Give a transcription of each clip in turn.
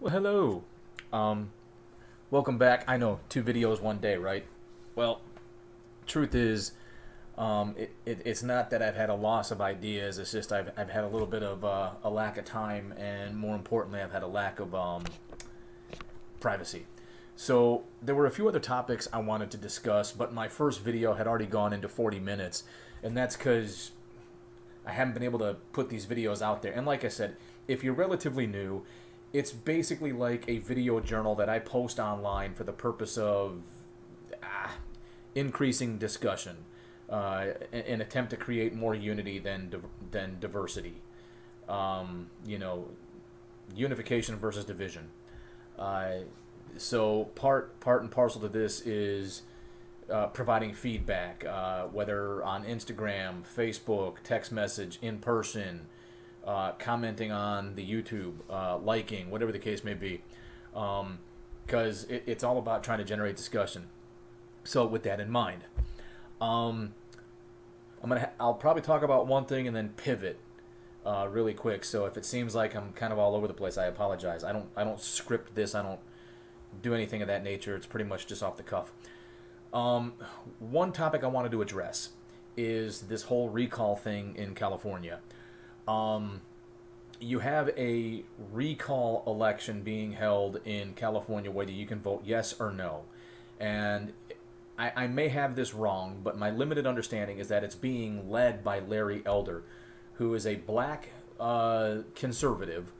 Well, hello. Um, Welcome back. I know, 2 videos one day, right? Well, truth is, it's not that I've had a loss of ideas. It's just I've had a little bit of a lack of time, and more importantly, I've had a lack of privacy. So there were a few other topics I wanted to discuss, but my first video had already gone into 40 minutes, and that's because I haven't been able to put these videos out there. And like I said, if you're relatively new, it's basically like a video journal that I post online for the purpose of increasing discussion, an attempt to create more unity than diversity. You know, unification versus division. So part and parcel to this is providing feedback, whether on Instagram, Facebook, text message, in person, commenting on the YouTube, liking, whatever the case may be, because it's all about trying to generate discussion. So with that in mind, I'll probably talk about one thing and then pivot really quick. So if it seems like I'm kind of all over the place, I apologize. I don't script this. I don't do anything of that nature. It's pretty much just off the cuff. One topic I wanted to address is this whole recall thing in California. You have a recall election being held in California, whether you can vote yes or no. And I may have this wrong, but my limited understanding is that it's being led by Larry Elder, who is a black conservative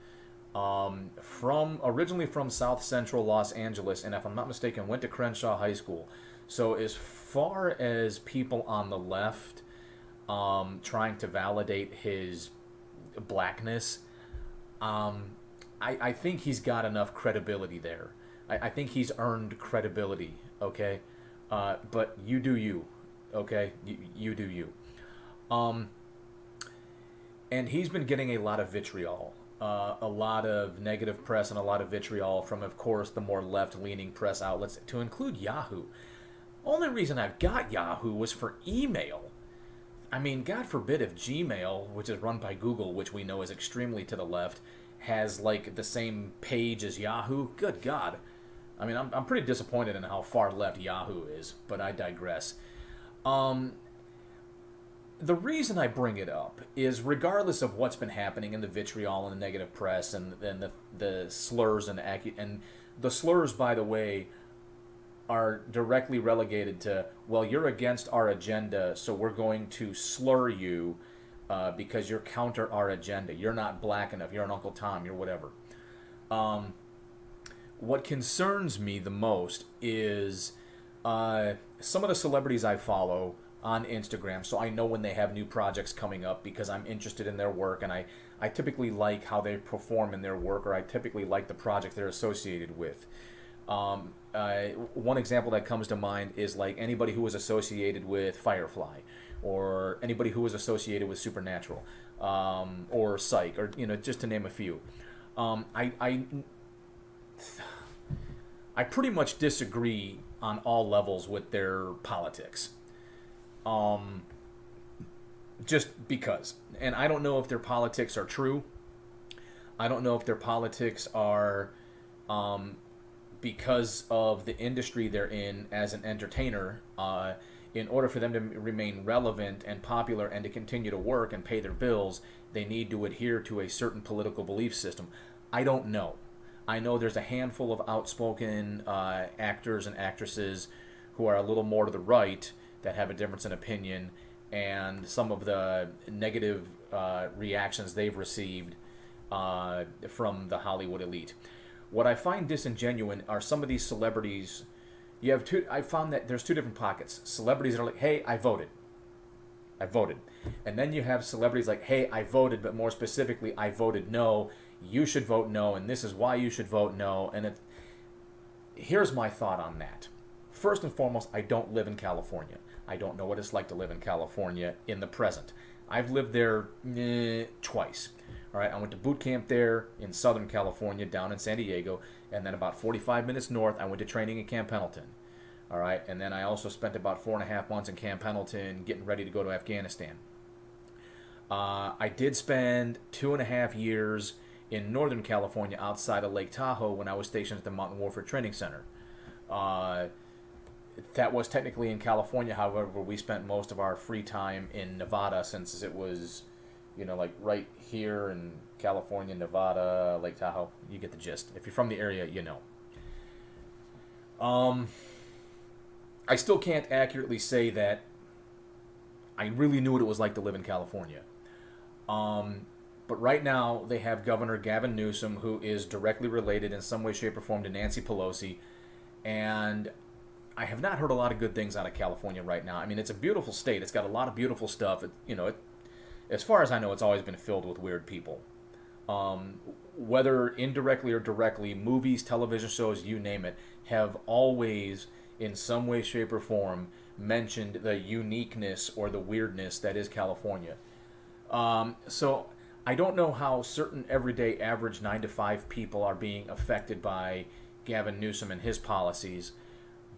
originally from South Central Los Angeles, and if I'm not mistaken, went to Crenshaw High School. So as far as people on the left trying to validate his blackness, I think he's got enough credibility there. I think he's earned credibility, okay? But you do you, okay? You do you. And he's been getting a lot of vitriol, a lot of negative press and a lot of vitriol from, of course, the more left-leaning press outlets, to include Yahoo. Only reason I've got Yahoo was for email. I mean, God forbid if Gmail, which is run by Google, which we know is extremely to the left, has like the same page as Yahoo. Good God. I mean, I'm pretty disappointed in how far left Yahoo is, but I digress. The reason I bring it up is, regardless of what's been happening in the vitriol and the negative press and the slurs and the slurs, by the way, are directly relegated to, well, you're against our agenda, so we're going to slur you because you're counter our agenda. You're not black enough. You're an Uncle Tom. You're whatever. What concerns me the most is some of the celebrities I follow on Instagram, so I know when they have new projects coming up because I'm interested in their work, and I typically like how they perform in their work, or I typically like the project they're associated with. One example that comes to mind is like anybody who was associated with Firefly, or anybody who was associated with Supernatural, or Psych, or just to name a few. I pretty much disagree on all levels with their politics. Just because. And I don't know if their politics are true. I don't know if their politics are because of the industry they're in as an entertainer. In order for them to remain relevant and popular and to continue to work and pay their bills, they need to adhere to a certain political belief system. I don't know. I know there's a handful of outspoken actors and actresses who are a little more to the right that have a difference in opinion, and some of the negative reactions they've received from the Hollywood elite. What I find disingenuous are some of these celebrities. I found that there's two different pockets. Celebrities that are like, hey, I voted. And then you have celebrities like, hey, I voted, but more specifically, I voted no. You should vote no, and this is why you should vote no. And here's my thought on that. First and foremost, I don't live in California. I don't know what it's like to live in California in the present. I've lived there twice. All right, I went to boot camp there in Southern California, down in San Diego, and then about 45 minutes north, I went to training in Camp Pendleton. All right, and then I also spent about 4.5 months in Camp Pendleton getting ready to go to Afghanistan. I did spend 2.5 years in Northern California outside of Lake Tahoe when I was stationed at the Mountain Warfare Training Center. That was technically in California, however, we spent most of our free time in Nevada since it was, you know, like right here in California, Nevada, Lake Tahoe. You get the gist. If you're from the area, you know. I still can't accurately say that I really knew what it was like to live in California. But right now, they have Governor Gavin Newsom, who is directly related in some way, shape, or form to Nancy Pelosi. And I have not heard a lot of good things out of California right now. I mean, it's a beautiful state. It's got a lot of beautiful stuff. As far as I know, it's always been filled with weird people. Whether indirectly or directly, movies, television shows, you name it, have always, in some way, shape, or form, mentioned the uniqueness or the weirdness that is California. So I don't know how certain everyday average 9-to-5 people are being affected by Gavin Newsom and his policies,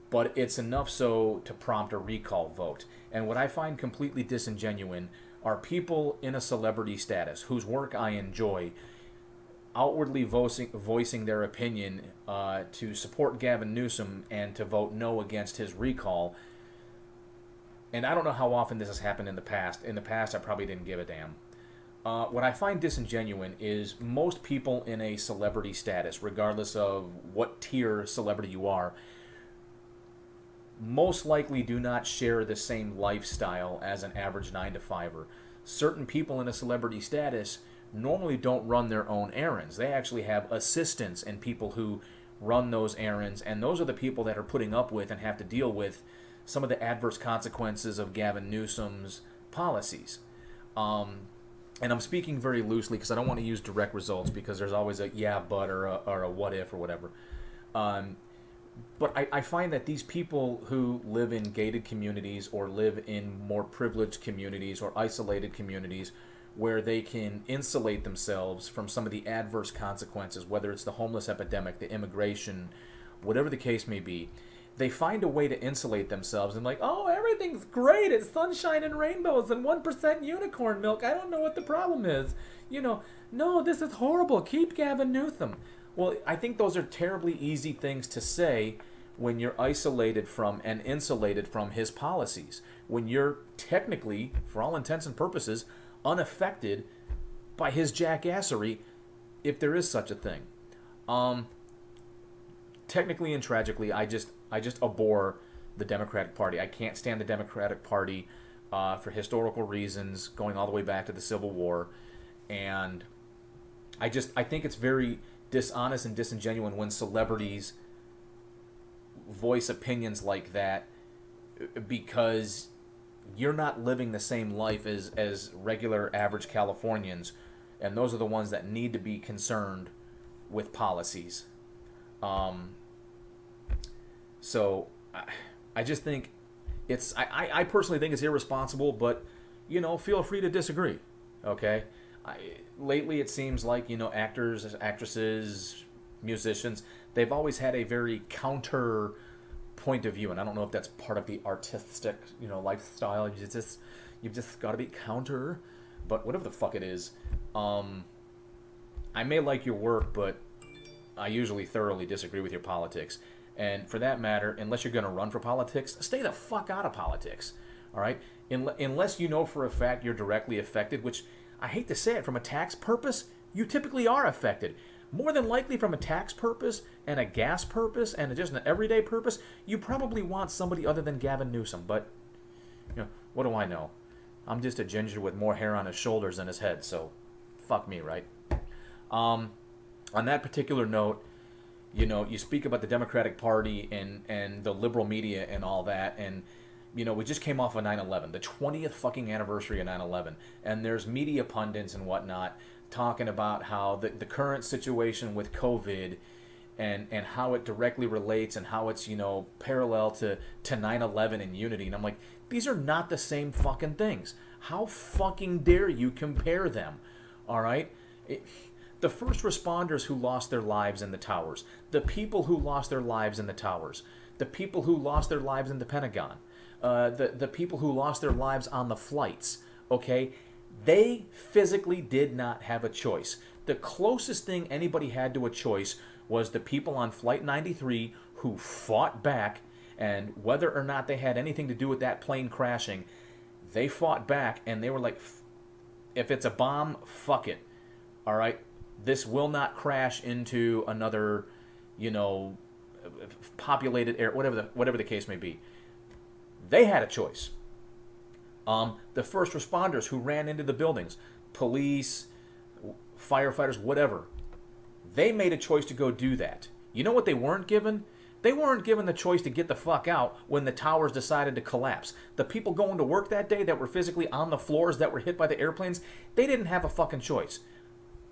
but it's enough so to prompt a recall vote. And what I find completely disingenuous are people in a celebrity status whose work I enjoy outwardly voicing their opinion to support Gavin Newsom and to vote no against his recall. And I don't know how often this has happened in the past. In the past, I probably didn't give a damn. What I find disingenuous is most people in a celebrity status, regardless of what tier celebrity you are, most likely do not share the same lifestyle as an average 9-to-5er. Certain people in a celebrity status normally don't run their own errands. They actually have assistants and people who run those errands, and those are the people that are putting up with and have to deal with some of the adverse consequences of Gavin Newsom's policies. And I'm speaking very loosely because I don't want to use direct results because there's always a yeah, but or a what if or whatever. But I find that these people who live in gated communities or live in more privileged communities or isolated communities where they can insulate themselves from some of the adverse consequences, whether it's the homeless epidemic, the immigration, whatever the case may be, they find a way to insulate themselves and like, oh, everything's great. It's sunshine and rainbows and 1% unicorn milk. I don't know what the problem is. You know, no, this is horrible. Keep Gavin Newsom. Well, I think those are terribly easy things to say when you're isolated from and insulated from his policies. When you're technically, for all intents and purposes, unaffected by his jackassery, if there is such a thing. Technically and tragically, I just abhor the Democratic Party. I can't stand the Democratic Party for historical reasons, going all the way back to the Civil War, and I think it's very dishonest and disingenuous when celebrities voice opinions like that because you're not living the same life as regular average Californians, and those are the ones that need to be concerned with policies. So I just think it's I personally think it's irresponsible, but you know, feel free to disagree. Okay, lately it seems like, you know, actors, actresses, musicians, they've always had a very counter point of view, and I don't know if that's part of the artistic, you know, lifestyle. You've just got to be counter, but whatever the fuck it is, I may like your work, but I usually thoroughly disagree with your politics. And for that matter, unless you're going to run for politics, stay the fuck out of politics. All right? Unless you know for a fact you're directly affected, which I hate to say it, from a tax purpose, you typically are affected. More than likely from a tax purpose and a gas purpose and just an everyday purpose, you probably want somebody other than Gavin Newsom. But, you know, what do I know? I'm just a ginger with more hair on his shoulders than his head, so fuck me, right? On that particular note, you know, you speak about the Democratic Party and the liberal media and all that, and, you know, we just came off of 9/11, the 20th fucking anniversary of 9/11, and there's media pundits and whatnot talking about how the current situation with COVID and how it directly relates and how it's, you know, parallel to 9/11 and unity. And I'm like, these are not the same fucking things. How fucking dare you compare them? All right? The first responders who lost their lives in the towers, the people who lost their lives in the towers, the people who lost their lives in the Pentagon, the people who lost their lives on the flights, okay? They physically did not have a choice. The closest thing anybody had to a choice was the people on Flight 93 who fought back, and whether or not they had anything to do with that plane crashing, they fought back, and they were like, if it's a bomb, fuck it. All right? This will not crash into another, you know, populated area, whatever the case may be. They had a choice. The first responders who ran into the buildings, police, firefighters, whatever, they made a choice to go do that. You know what they weren't given? They weren't given the choice to get the fuck out when the towers decided to collapse. The people going to work that day that were physically on the floors that were hit by the airplanes, they didn't have a fucking choice.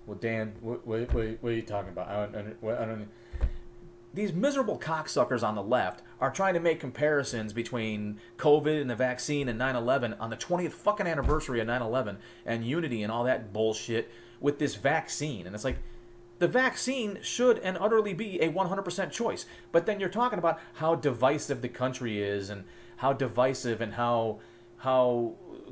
Well, Dan, what are you talking about? I don't. These miserable cocksuckers on the left are trying to make comparisons between COVID and the vaccine and 9/11 on the 20th fucking anniversary of 9/11 and unity and all that bullshit with this vaccine. And it's like, the vaccine should and utterly be a 100% choice. But then you're talking about how divisive the country is, and how divisive and how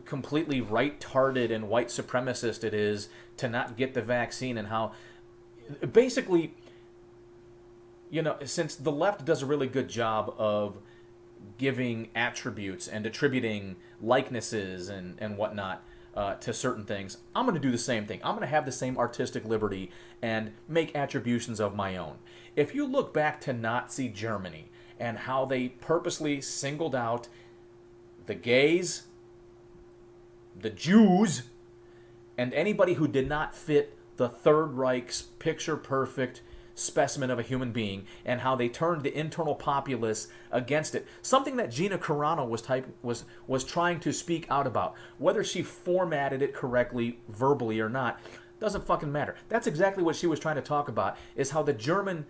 completely right-tarded and white supremacist it is to not get the vaccine, and how basically, you know, since the left does a really good job of giving attributes and attributing likenesses and whatnot to certain things, I'm going to do the same thing. I'm going to have the same artistic liberty and make attributions of my own. If you look back to Nazi Germany and how they purposely singled out the gays, the Jews, and anybody who did not fit the Third Reich's picture-perfect specimen of a human being, and how they turned the internal populace against it. Something that Gina Carano was trying to speak out about. Whether she formatted it correctly, verbally or not, doesn't fucking matter. That's exactly what she was trying to talk about, is how the German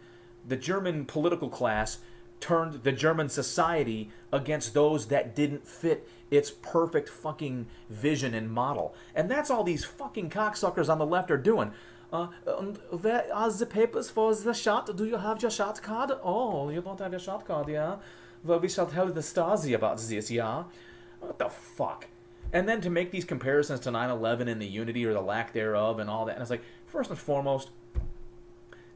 political class turned the German society against those that didn't fit its perfect fucking vision and model. And that's all these fucking cocksuckers on the left are doing. Where are the papers for the shot? Do you have your shot card? Oh, you don't have your shot card, yeah? Well, we shall tell the Stasi about this, yeah? What the fuck? And then to make these comparisons to 9/11 and the unity or the lack thereof and all that, and it's like, first and foremost,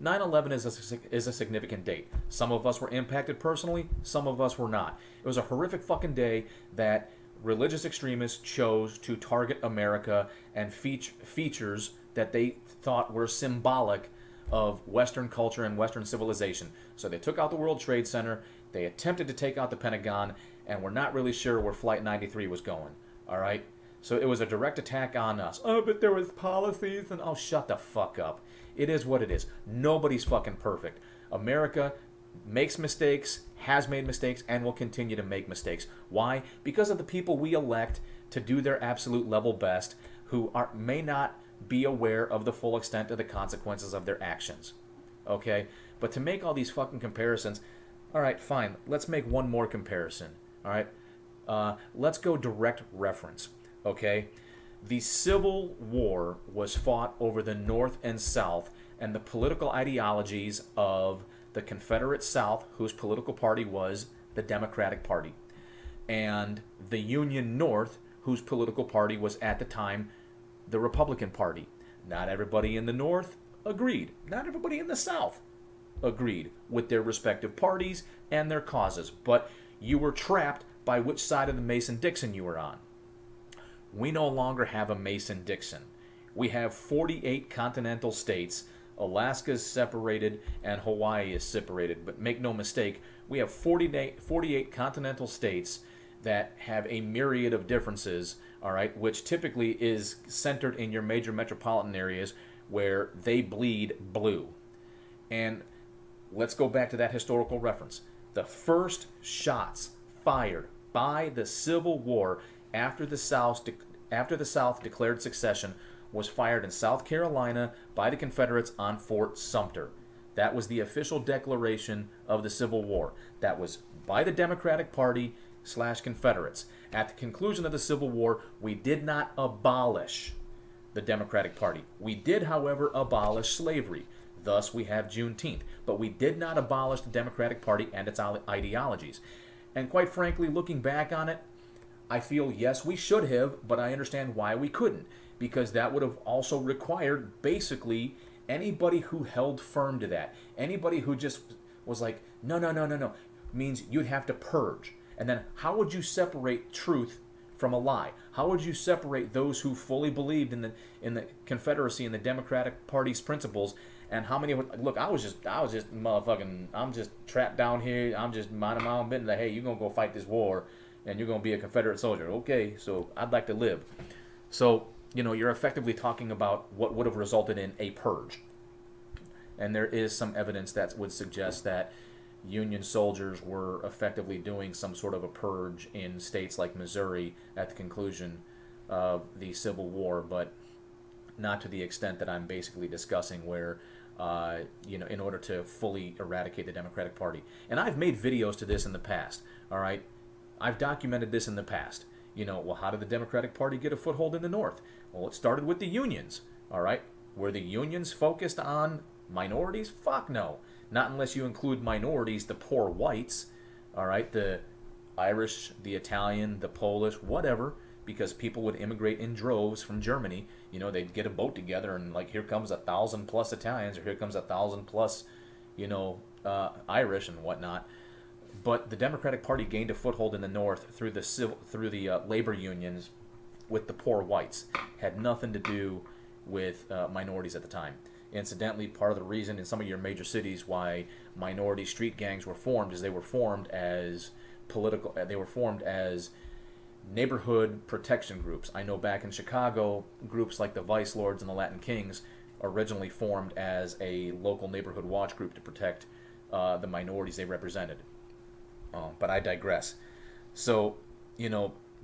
9/11 is a significant date. Some of us were impacted personally, some of us were not. It was a horrific fucking day that religious extremists chose to target America and features that they thought were symbolic of Western culture and Western civilization. So they took out the World Trade Center, they attempted to take out the Pentagon, and we're not really sure where Flight 93 was going. All right? So it was a direct attack on us. Oh, but there was policies and... Oh, shut the fuck up. It is what it is. Nobody's fucking perfect. America makes mistakes, has made mistakes, and will continue to make mistakes. Why? Because of the people we elect to do their absolute level best, who may not be aware of the full extent of the consequences of their actions. Okay? But to make all these fucking comparisons, all right, fine. Let's make one more comparison. All right? Let's go direct reference. Okay? The Civil War was fought over the North and South and the political ideologies of the Confederate South, whose political party was the Democratic Party, and the Union North, whose political party was at the time the Republican Party. Not everybody in the North agreed. Not everybody in the South agreed with their respective parties and their causes, but you were trapped by which side of the Mason-Dixon you were on. We no longer have a Mason-Dixon. We have 48 continental states. Alaska is separated and Hawaii is separated, but make no mistake, we have 48 continental states that have a myriad of differences, all right, which typically is centered in your major metropolitan areas where they bleed blue. And let's go back to that historical reference. The first shots fired by the Civil War after the South declared secession was fired in South Carolina by the Confederates on Fort Sumter. That was the official declaration of the Civil War. That was by the Democratic Party / Confederates. At the conclusion of the Civil War, we did not abolish the Democratic Party. We did, however, abolish slavery. Thus, we have Juneteenth. But we did not abolish the Democratic Party and its ideologies. And quite frankly, looking back on it, I feel, yes, we should have, but I understand why we couldn't. Because that would have also required, basically, anybody who held firm to that, anybody who just was like, no, no, no, no, no, means you'd have to purge. And then how would you separate truth from a lie? How would you separate those who fully believed in the Confederacy and the Democratic Party's principles? And how many would look? I was just motherfucking. I'm just trapped down here. I'm just minding my own business. Like, hey, you're gonna go fight this war, and you're gonna be a Confederate soldier. Okay, so I'd like to live. So you're effectively talking about what would have resulted in a purge. And there is some evidence that would suggest that Union soldiers were effectively doing some sort of a purge in states like Missouri at the conclusion of the Civil War, but not to the extent that I'm basically discussing, where in order to fully eradicate the Democratic Party. And I've made videos to this in the past, all right? I've documented this in the past. Well, how did the Democratic Party get a foothold in the North? Well, it started with the unions, all right? Were the unions focused on minorities? Fuck no. Not unless you include minorities, the poor whites, all right? The Irish, the Italian, the Polish, whatever, because people would immigrate in droves from Germany. They'd get a boat together and, like, here comes 1,000+ Italians, or here comes 1,000+, Irish and whatnot. But the Democratic Party gained a foothold in the North through the labor unions with the poor whites. Had nothing to do with minorities at the time. Incidentally, part of the reason in some of your major cities why minority street gangs were formed is they were formed as neighborhood protection groups. I know back in Chicago, groups like the Vice Lords and the Latin Kings originally formed as a local neighborhood watch group to protect the minorities they represented. But I digress. So,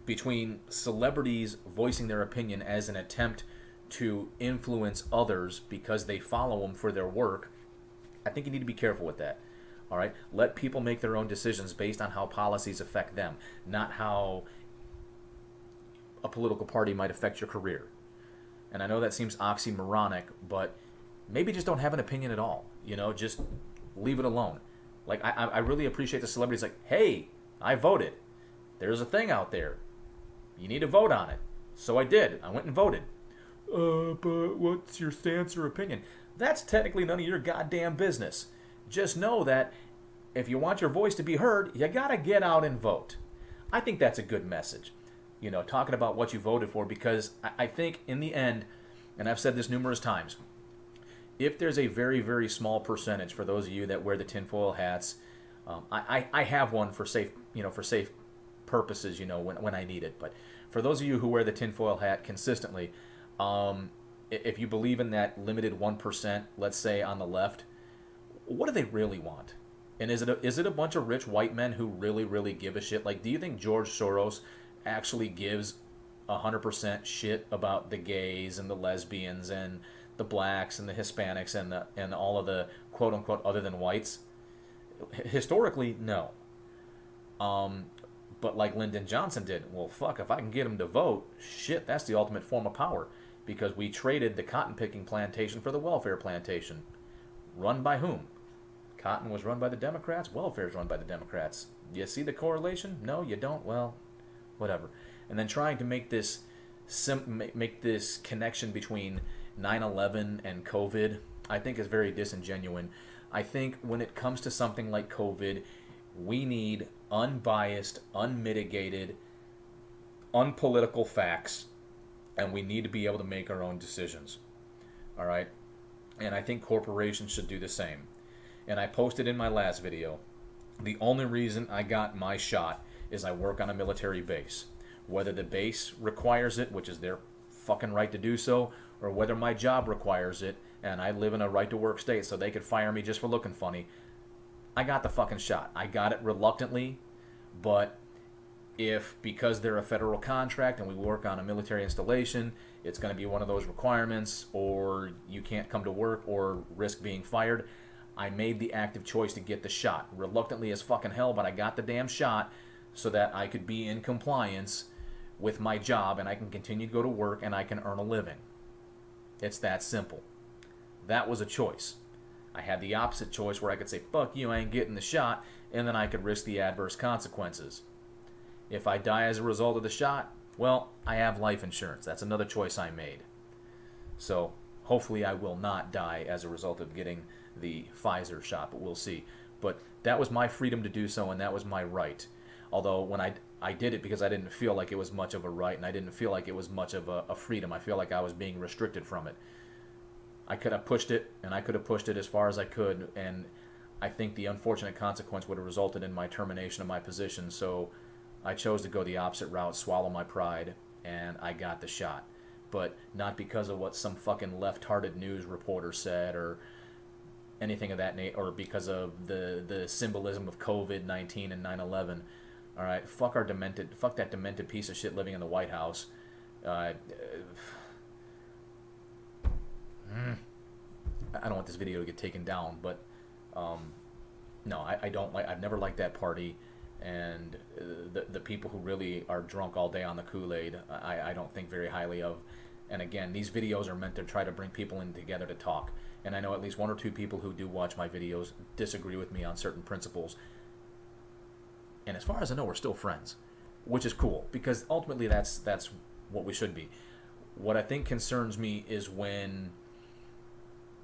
between celebrities voicing their opinion as an attempt to influence others because they follow them for their work, I think you need to be careful with that. All right? Let people make their own decisions based on how policies affect them, not how a political party might affect your career. And I know that seems oxymoronic, but maybe just don't have an opinion at all. Just leave it alone. Like, I really appreciate the celebrities like, hey, I voted. There's a thing out there. You need to vote on it. So I did. I went and voted. But what's your stance or opinion? That's technically none of your goddamn business. Just know that if you want your voice to be heard, you gotta get out and vote. I think that's a good message. Talking about what you voted for, because I think in the end, and I've said this numerous times, if there's a very, very small percentage, for those of you that wear the tinfoil hats, I have one for safe purposes, when I need it. But for those of you who wear the tinfoil hat consistently, if you believe in that limited 1%, let's say on the left, what do they really want? And is it a bunch of rich white men who really, really give a shit? Like, do you think George Soros actually gives 100% shit about the gays and the lesbians and the blacks and the Hispanics and all of the quote unquote other than whites? Historically, no. But like Lyndon Johnson did, well, fuck, if I can get him to vote, shit, that's the ultimate form of power, because we traded the cotton picking plantation for the welfare plantation. Run by whom? Cotton was run by the Democrats, welfare is run by the Democrats. You see the correlation? No, you don't? Well, whatever. And then trying to make this connection between 9/11 and COVID, I think is very disingenuous. I think when it comes to something like COVID, we need unbiased, unmitigated, unpolitical facts, and we need to be able to make our own decisions. All right? And I think corporations should do the same. And I posted in my last video, the only reason I got my shot is I work on a military base. Whether the base requires it, which is their fucking right to do so, or whether my job requires it, and I live in a right-to-work state so they could fire me just for looking funny, I got the fucking shot. I got it reluctantly, but if, because they're a federal contract and we work on a military installation, it's going to be one of those requirements, or you can't come to work or risk being fired, I made the active choice to get the shot. Reluctantly as fucking hell, but I got the damn shot so that I could be in compliance with my job and I can continue to go to work and I can earn a living. It's that simple. That was a choice. I had the opposite choice where I could say, fuck you, I ain't getting the shot, and then I could risk the adverse consequences. If I die as a result of the shot, well, I have life insurance. That's another choice I made. So hopefully I will not die as a result of getting the Pfizer shot, but we'll see. But that was my freedom to do so, and that was my right. Although when I did it because I didn't feel like it was much of a right, and I didn't feel like it was much of a freedom. I feel like I was being restricted from it. I could have pushed it, and I could have pushed it as far as I could, and I think the unfortunate consequence would have resulted in my termination of my position. So I chose to go the opposite route, swallow my pride, and I got the shot. But not because of what some fucking left-hearted news reporter said or anything of that nature, or because of the symbolism of COVID-19 and 9/11. All right, fuck that demented piece of shit living in the White House. I don't want this video to get taken down, but no, I don't like. I've never liked that party, and the people who really are drunk all day on the Kool-Aid, I don't think very highly of. And again, these videos are meant to try to bring people in together to talk. And I know at least one or two people who do watch my videos disagree with me on certain principles. And as far as I know, we're still friends, which is cool, because ultimately that's what we should be. What I think concerns me is when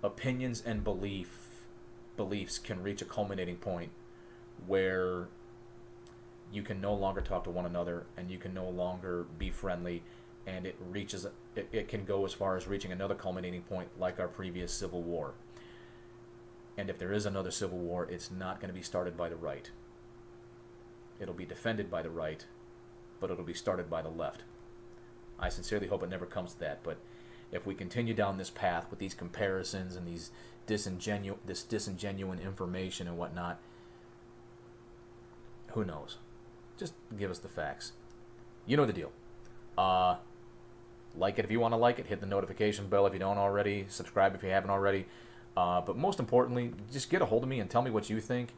opinions and beliefs can reach a culminating point where you can no longer talk to one another and you can no longer be friendly, and it can go as far as reaching another culminating point like our previous Civil War. And if there is another Civil War, it's not going to be started by the right. It'll be defended by the right, but it'll be started by the left. I sincerely hope it never comes to that, but if we continue down this path with these comparisons and this disingenuine information and whatnot, who knows? Just give us the facts. You know the deal. Like it if you want to like it. Hit the notification bell if you don't already. Subscribe if you haven't already. But most importantly, just get a hold of me and tell me what you think.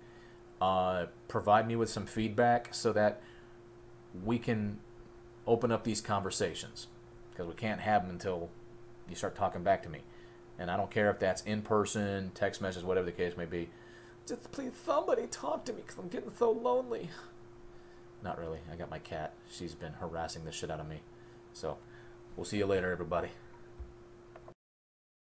Provide me with some feedback so that we can open up these conversations, because we can't have them until you start talking back to me. And I don't care if that's in person, text message, whatever the case may be. Just please somebody talk to me, because I'm getting so lonely. Not really. I got my cat. She's been harassing the shit out of me. So we'll see you later, everybody.